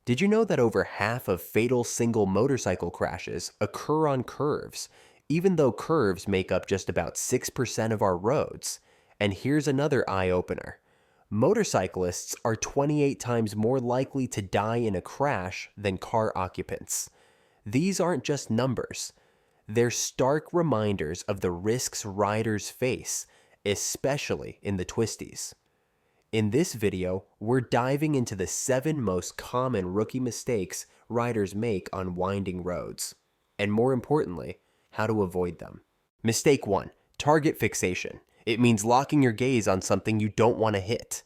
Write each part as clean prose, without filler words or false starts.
Did you know that over half of fatal single motorcycle crashes occur on curves, even though curves make up just about 6% of our roads? And here's another eye-opener. Motorcyclists are 28 times more likely to die in a crash than car occupants. These aren't just numbers. They're stark reminders of the risks riders face, especially in the Twisties. In this video, we're diving into the 7 most common rookie mistakes riders make on winding roads, and more importantly, how to avoid them. Mistake 1. Target fixation. It means locking your gaze on something you don't want to hit,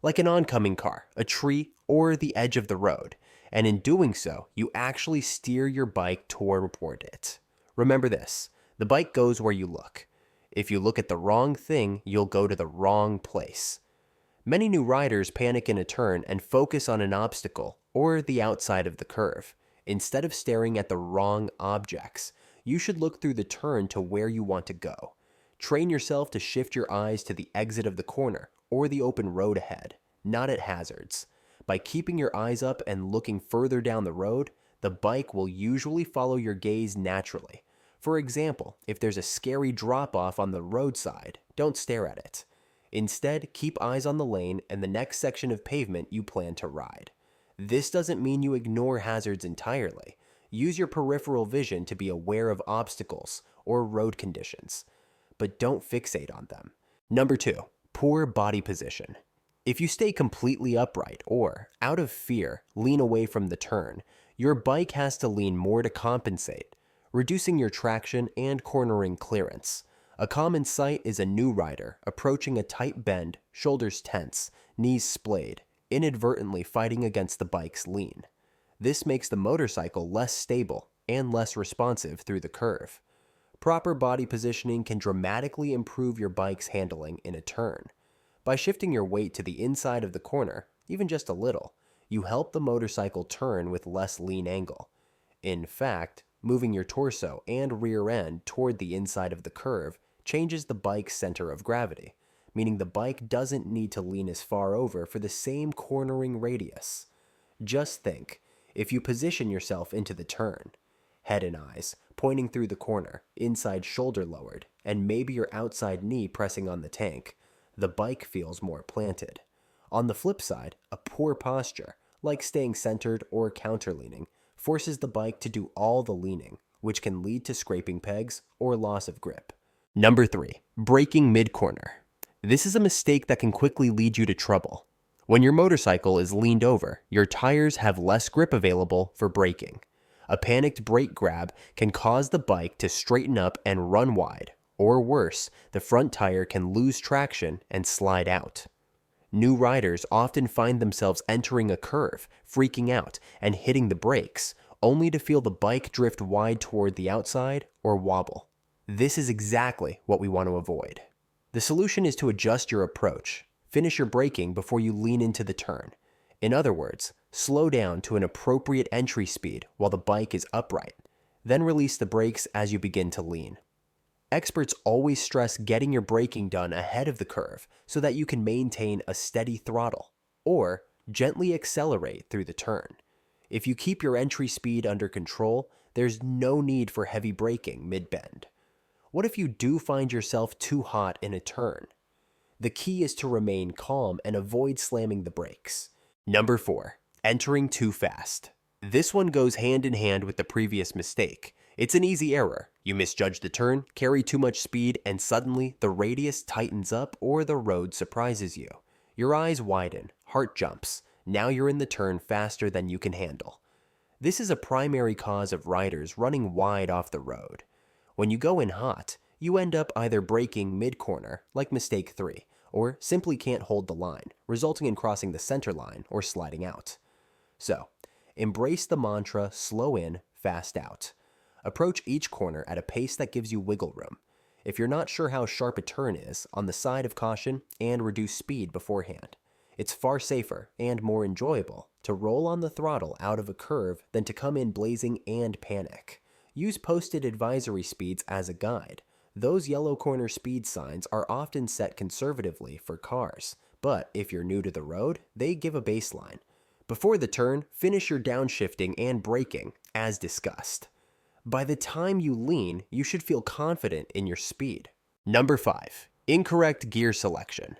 like an oncoming car, a tree, or the edge of the road, and in doing so, you actually steer your bike toward it. Remember this, the bike goes where you look. If you look at the wrong thing, you'll go to the wrong place. Many new riders panic in a turn and focus on an obstacle or the outside of the curve. Instead of staring at the wrong objects, you should look through the turn to where you want to go. Train yourself to shift your eyes to the exit of the corner or the open road ahead, not at hazards. By keeping your eyes up and looking further down the road, the bike will usually follow your gaze naturally. For example, if there's a scary drop-off on the roadside, don't stare at it. Instead, keep eyes on the lane and the next section of pavement you plan to ride. This doesn't mean you ignore hazards entirely. Use your peripheral vision to be aware of obstacles or road conditions, but don't fixate on them. Number 2, poor body position. If you stay completely upright or, out of fear, lean away from the turn, your bike has to lean more to compensate, reducing your traction and cornering clearance. A common sight is a new rider approaching a tight bend, shoulders tense, knees splayed, inadvertently fighting against the bike's lean. This makes the motorcycle less stable and less responsive through the curve. Proper body positioning can dramatically improve your bike's handling in a turn. By shifting your weight to the inside of the corner, even just a little, you help the motorcycle turn with less lean angle. In fact, moving your torso and rear end toward the inside of the curve changes the bike's center of gravity, meaning the bike doesn't need to lean as far over for the same cornering radius. Just think, if you position yourself into the turn, head and eyes pointing through the corner, inside shoulder lowered, and maybe your outside knee pressing on the tank, the bike feels more planted. On the flip side, a poor posture, like staying centered or counterleaning, forces the bike to do all the leaning, which can lead to scraping pegs or loss of grip. Number 3, braking mid-corner. This is a mistake that can quickly lead you to trouble. When your motorcycle is leaned over, your tires have less grip available for braking. A panicked brake grab can cause the bike to straighten up and run wide, or worse, the front tire can lose traction and slide out. New riders often find themselves entering a curve, freaking out, and hitting the brakes, only to feel the bike drift wide toward the outside or wobble. This is exactly what we want to avoid. The solution is to adjust your approach. Finish your braking before you lean into the turn. In other words, slow down to an appropriate entry speed while the bike is upright. Then release the brakes as you begin to lean. Experts always stress getting your braking done ahead of the curve so that you can maintain a steady throttle, or gently accelerate through the turn. If you keep your entry speed under control, there's no need for heavy braking mid-bend. What if you do find yourself too hot in a turn? The key is to remain calm and avoid slamming the brakes. Number 4, entering too fast. This one goes hand in hand with the previous mistake. It's an easy error. You misjudge the turn, carry too much speed, and suddenly the radius tightens up or the road surprises you. Your eyes widen, heart jumps. Now you're in the turn faster than you can handle. This is a primary cause of riders running wide off the road. When you go in hot, you end up either braking mid-corner, like mistake 3, or simply can't hold the line, resulting in crossing the center line or sliding out. So, embrace the mantra slow in, fast out. Approach each corner at a pace that gives you wiggle room. If you're not sure how sharp a turn is, on the side of caution and reduce speed beforehand. It's far safer and more enjoyable to roll on the throttle out of a curve than to come in blazing and panic. Use posted advisory speeds as a guide. Those yellow corner speed signs are often set conservatively for cars, but if you're new to the road, they give a baseline. Before the turn, finish your downshifting and braking, as discussed. By the time you lean, you should feel confident in your speed. Number 5. Incorrect gear selection.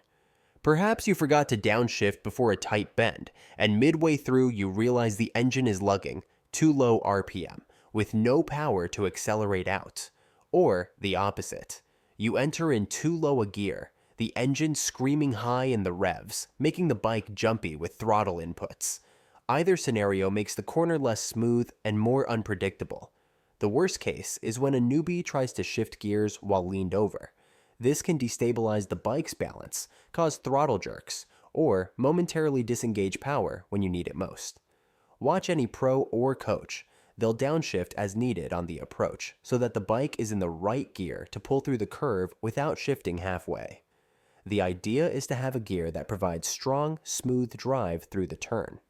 Perhaps you forgot to downshift before a tight bend, and midway through you realize the engine is lugging, too low RPM, with no power to accelerate out. Or the opposite. You enter in too low a gear, the engine screaming high in the revs, making the bike jumpy with throttle inputs. Either scenario makes the corner less smooth and more unpredictable. The worst case is when a newbie tries to shift gears while leaned over. This can destabilize the bike's balance, cause throttle jerks, or momentarily disengage power when you need it most. Watch any pro or coach. They'll downshift as needed on the approach so that the bike is in the right gear to pull through the curve without shifting halfway. The idea is to have a gear that provides strong, smooth drive through the turn.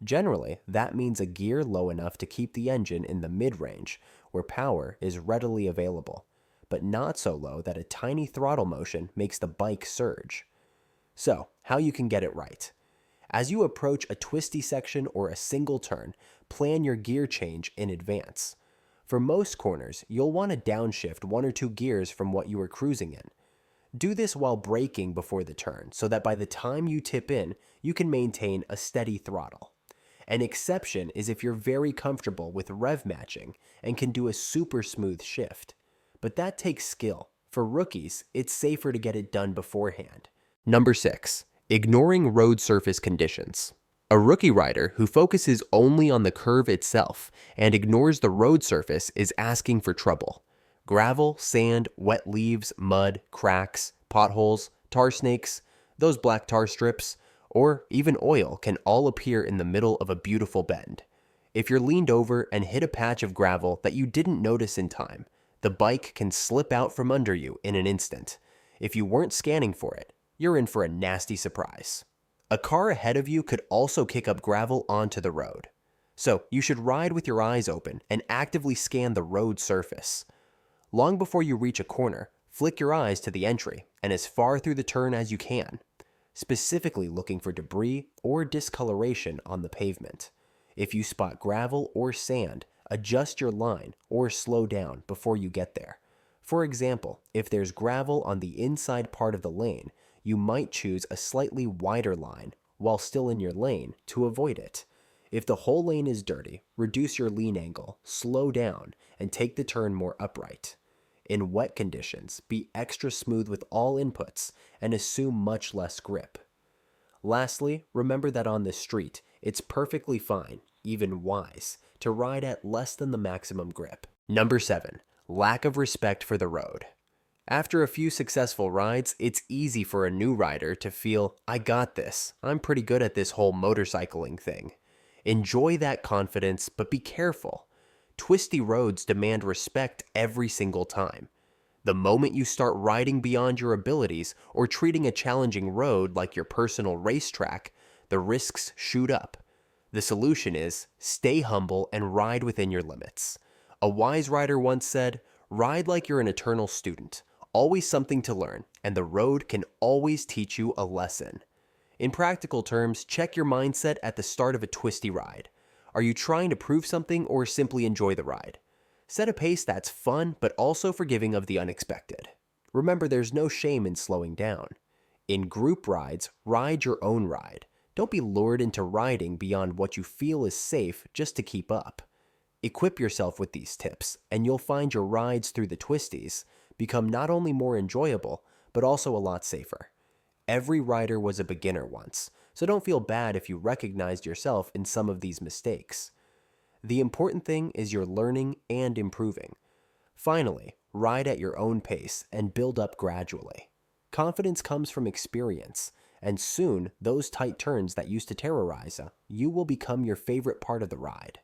Generally, that means a gear low enough to keep the engine in the mid-range, where power is readily available, but not so low that a tiny throttle motion makes the bike surge. So, how you can get it right. As you approach a twisty section or a single turn, plan your gear change in advance. For most corners, you'll want to downshift 1 or 2 gears from what you were cruising in. Do this while braking before the turn so that by the time you tip in, you can maintain a steady throttle. An exception is if you're very comfortable with rev matching and can do a super smooth shift. But that takes skill. For rookies, it's safer to get it done beforehand. Number 6. Ignoring road surface conditions. A rookie rider who focuses only on the curve itself and ignores the road surface is asking for trouble. Gravel, sand, wet leaves, mud, cracks, potholes, tar snakes, those black tar strips, or even oil can all appear in the middle of a beautiful bend. If you're leaned over and hit a patch of gravel that you didn't notice in time, the bike can slip out from under you in an instant. If you weren't scanning for it, you're in for a nasty surprise. A car ahead of you could also kick up gravel onto the road. So you should ride with your eyes open and actively scan the road surface. Long before you reach a corner, flick your eyes to the entry and as far through the turn as you can, specifically looking for debris or discoloration on the pavement. If you spot gravel or sand, adjust your line or slow down before you get there. For example, if there's gravel on the inside part of the lane, you might choose a slightly wider line while still in your lane to avoid it. If the whole lane is dirty, reduce your lean angle, slow down, and take the turn more upright. In wet conditions, be extra smooth with all inputs and assume much less grip. Lastly, remember that on the street, it's perfectly fine, even wise, to ride at less than the maximum grip. Number 7. Lack of respect for the road. After a few successful rides, it's easy for a new rider to feel, I got this, I'm pretty good at this whole motorcycling thing. Enjoy that confidence, but be careful. Twisty roads demand respect every single time. The moment you start riding beyond your abilities or treating a challenging road like your personal racetrack, the risks shoot up. The solution is stay humble and ride within your limits. A wise rider once said, ride like you're an eternal student, always something to learn, and the road can always teach you a lesson. In practical terms, check your mindset at the start of a twisty ride. Are you trying to prove something or simply enjoy the ride? Set a pace that's fun but also forgiving of the unexpected. Remember, there's no shame in slowing down. In group rides, ride your own ride. Don't be lured into riding beyond what you feel is safe just to keep up. Equip yourself with these tips, and you'll find your rides through the twisties become not only more enjoyable, but also a lot safer. Every rider was a beginner once, so don't feel bad if you recognized yourself in some of these mistakes. The important thing is you're learning and improving. Finally, ride at your own pace and build up gradually. Confidence comes from experience, and soon those tight turns that used to terrorize you will become your favorite part of the ride.